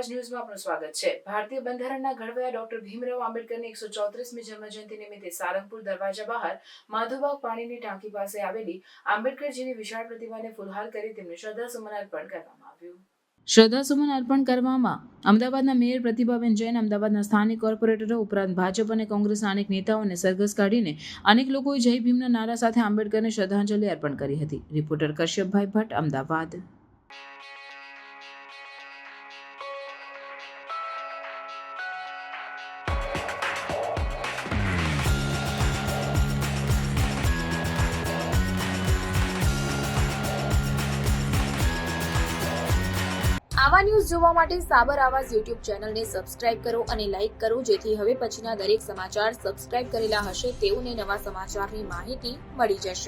આવાજ ન્યૂઝમાં આપનું સ્વાગત છે। ભારતીય બંધારણના ઘડવૈયા ડોક્ટર ભીમરાવ આંબેડકરની 134મી જન્મજયંતિ નિમિત્તે સારંગપુર દરવાજા બહાર માધવબાગ પાણીની ટાંકી પાસે આવેલી આંબેડકરજીની વિશાળ પ્રતિમાને ફૂલહાર કરી તેમને શ્રદ્ધાસુમન અર્પણ કરવામાં આવ્યું। શ્રદ્ધાસુમન અર્પણ કરવામાં અમદાવાદના મેયર પ્રતિભાબેન જૈન, અમદાવાદના સ્થાનિક કોર્પોરેટરો ઉપરાંત ભાજપ અને કોંગ્રેસના અનેક નેતાઓને સરઘસ કાઢીને અનેક લોકોએ જય ભીમના નારા સાથે આંબેડકરને શ્રદ્ધાંજલિ અર્પણ કરી હતી। રિપોર્ટર કશ્યપભાઈ ભટ્ટ, અમદાવાદ। આવા ન્યૂઝ જોવા માટે સાબર આવાજ યુટ્યુબ ચેનલને સબસ્ક્રાઇબ કરો અને લાઇક કરો, જેથી હવે પછીના દરેક સમાચાર સબસ્ક્રાઇબ કરેલા હશે તેઓને નવા સમાચારની માહિતી મળી જશે।